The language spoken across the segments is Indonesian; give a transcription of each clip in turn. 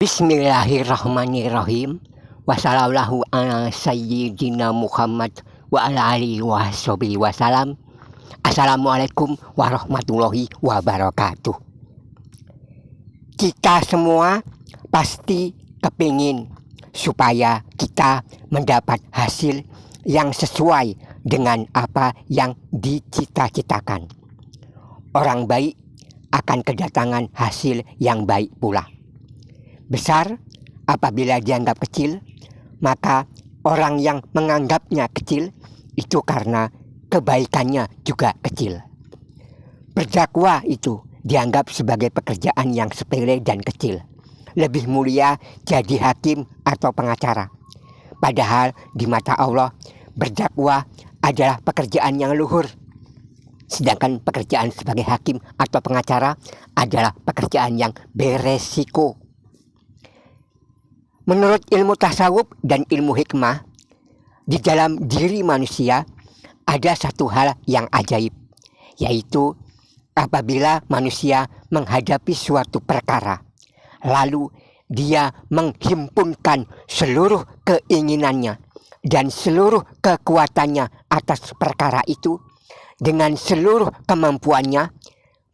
Bismillahirrahmanirrahim. Wassallallahu ala sayyidina Muhammad wa ala alihi washabihi wasalam. Assalamualaikum warahmatullahi wabarakatuh. Kita semua pasti kepingin supaya kita mendapat hasil yang sesuai dengan apa yang dicita-citakan. Orang baik akan kedatangan hasil yang baik pula. Besar apabila dianggap kecil, maka orang yang menganggapnya kecil itu karena kebaikannya juga kecil. Berdakwah itu dianggap sebagai pekerjaan yang sepele dan kecil. Lebih mulia jadi hakim atau pengacara. Padahal di mata Allah, berdakwah adalah pekerjaan yang luhur. Sedangkan pekerjaan sebagai hakim atau pengacara adalah pekerjaan yang beresiko. Menurut ilmu tasawuf dan ilmu hikmah, di dalam diri manusia ada satu hal yang ajaib, yaitu apabila manusia menghadapi suatu perkara, lalu dia menghimpunkan seluruh keinginannya dan seluruh kekuatannya atas perkara itu dengan seluruh kemampuannya,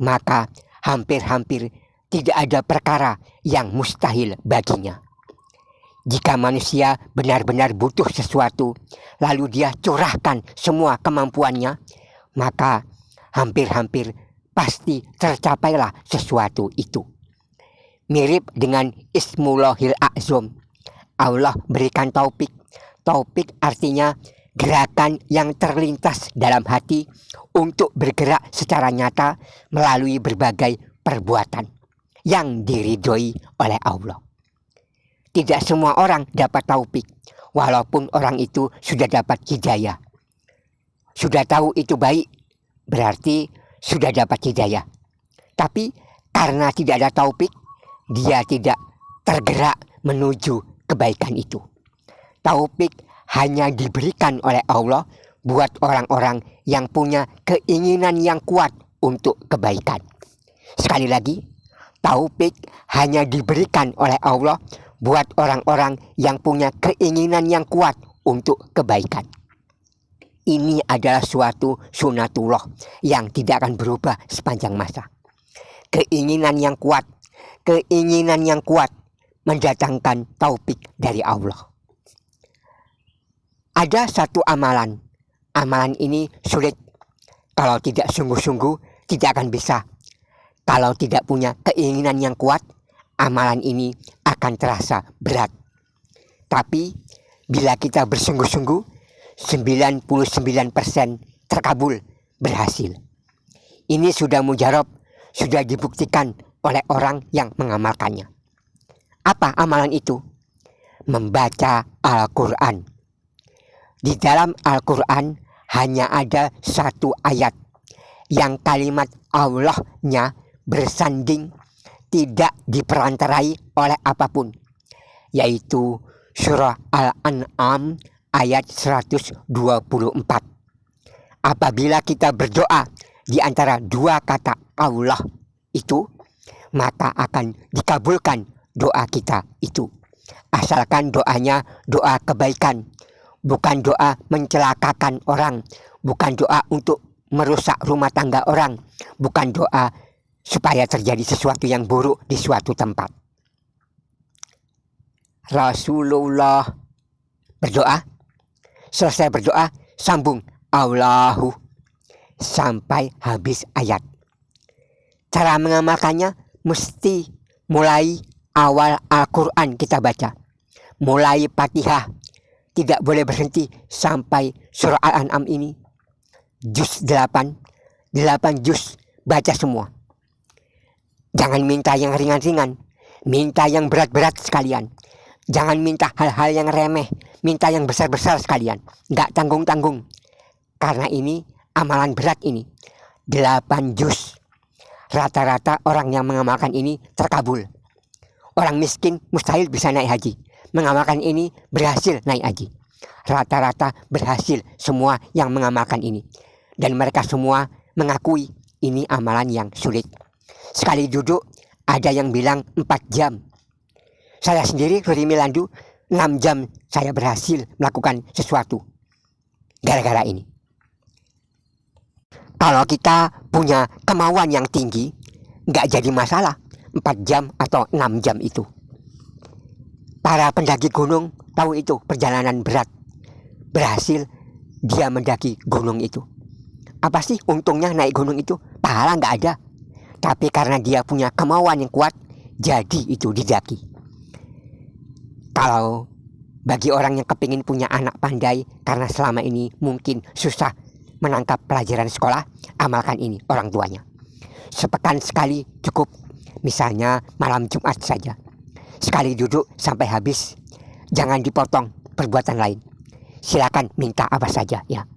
maka hampir-hampir tidak ada perkara yang mustahil baginya. Jika manusia benar-benar butuh sesuatu, lalu dia curahkan semua kemampuannya, maka hampir-hampir pasti tercapailah sesuatu itu. Mirip dengan Ismullahil A'zam, Allah berikan taufik. Taufik artinya gerakan yang terlintas dalam hati untuk bergerak secara nyata melalui berbagai perbuatan yang diridhoi oleh Allah. Tidak semua orang dapat taufik, walaupun orang itu sudah dapat hidayah. Sudah tahu itu baik, berarti sudah dapat hidayah. Tapi karena tidak ada taufik, dia tidak tergerak menuju kebaikan itu. Taufik hanya diberikan oleh Allah buat orang-orang yang punya keinginan yang kuat untuk kebaikan. Sekali lagi, taufik hanya diberikan oleh Allah buat orang-orang yang punya keinginan yang kuat untuk kebaikan. Ini adalah suatu sunatullah yang tidak akan berubah sepanjang masa. Keinginan yang kuat mendatangkan taufik dari Allah. Ada satu amalan ini sulit. Kalau tidak sungguh-sungguh tidak akan bisa. Kalau tidak punya keinginan yang kuat, amalan ini akan terasa berat. Tapi bila kita bersungguh-sungguh, 99% terkabul, berhasil. Ini sudah mujarab, sudah dibuktikan oleh orang yang mengamalkannya. Apa amalan itu? Membaca Al-Quran. Di dalam Al-Quran hanya ada satu ayat yang kalimat Allahnya bersanding, tidak diperantarai oleh apapun, yaitu surah Al-An'am ayat 124. Apabila kita berdoa di antara dua kata Allah itu, maka akan dikabulkan doa kita itu. Asalkan doanya doa kebaikan, bukan doa mencelakakan orang, bukan doa untuk merusak rumah tangga orang, bukan doa supaya terjadi sesuatu yang buruk di suatu tempat. Rasulullah berdoa, selesai berdoa, sambung Allahu sampai habis ayat. Cara mengamalkannya mesti mulai awal Al-Quran kita baca. Mulai Fatihah, tidak boleh berhenti sampai surah Al-An'am ini. Juz 8 juz, baca semua. Jangan minta yang ringan-ringan, minta yang berat-berat sekalian. Jangan minta hal-hal yang remeh, minta yang besar-besar sekalian. Nggak tanggung-tanggung. Karena ini amalan berat ini. 8 juz. Rata-rata orang yang mengamalkan ini terkabul. Orang miskin mustahil bisa naik haji. Mengamalkan ini berhasil naik haji. Rata-rata berhasil semua yang mengamalkan ini. Dan mereka semua mengakui ini amalan yang sulit. Sekali duduk ada yang bilang 4 jam. Saya sendiri, Ruri Milandu, 6 jam saya berhasil melakukan sesuatu gara-gara ini. Kalau kita punya kemauan yang tinggi, nggak jadi masalah 4 jam atau 6 jam itu. Para pendaki gunung tahu itu perjalanan berat. Berhasil dia mendaki gunung itu. Apa sih untungnya naik gunung itu? Pahala nggak ada. Tapi karena dia punya kemauan yang kuat, jadi itu didaki. Kalau bagi orang yang kepingin punya anak pandai, karena selama ini mungkin susah menangkap pelajaran sekolah, amalkan ini orang tuanya. Sepekan sekali cukup, misalnya malam Jumat saja. Sekali duduk sampai habis, jangan dipotong perbuatan lain. Silakan minta apa saja ya.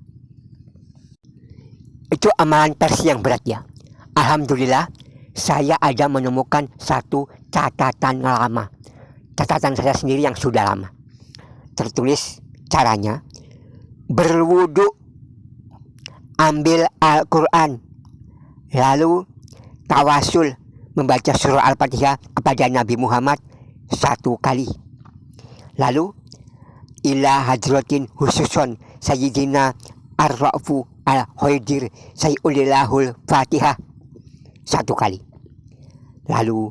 Itu amalan versi yang berat ya. Alhamdulillah, saya ada menemukan satu catatan lama. Catatan saya sendiri yang sudah lama. Tertulis caranya, berwudu, ambil Al-Quran, lalu tawasul membaca surah Al-Fatihah kepada Nabi Muhammad 1 kali. Lalu ila hadratin khususon Sayyidina Ar-Ra'fu Al-Khaidir Sayyidillahul Fatihah 1 kali. Lalu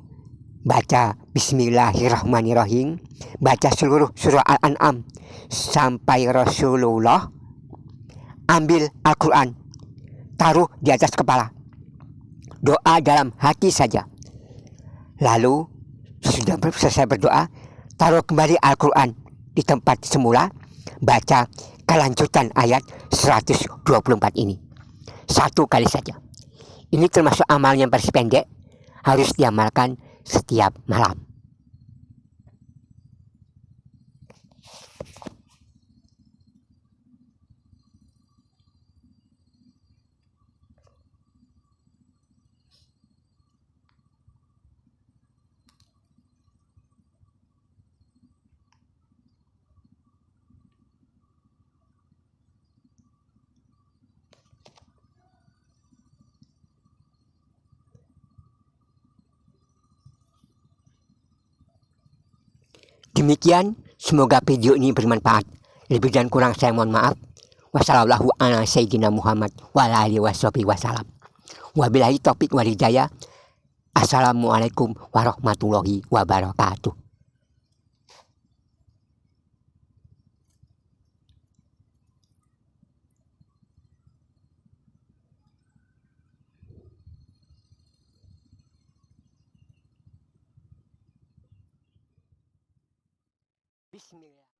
baca Bismillahirrahmanirrahim, baca seluruh surah Al-An'am sampai Rasulullah, ambil Al-Quran, taruh di atas kepala, doa dalam hati saja. Lalu sudah selesai berdoa, taruh kembali Al-Quran di tempat semula, baca kelanjutan ayat 124 ini 1 kali saja. Ini termasuk amal yang versi pendek, harus diamalkan setiap malam. Demikian, semoga video ini bermanfaat. Lebih dan kurang saya mohon maaf. Wassalamualaikum ala sayyidina Muhammad wa ala alihi wasallam. Wabillahi taufiq wal hidayah. Assalamualaikum warahmatullahi wabarakatuh. Bismillah.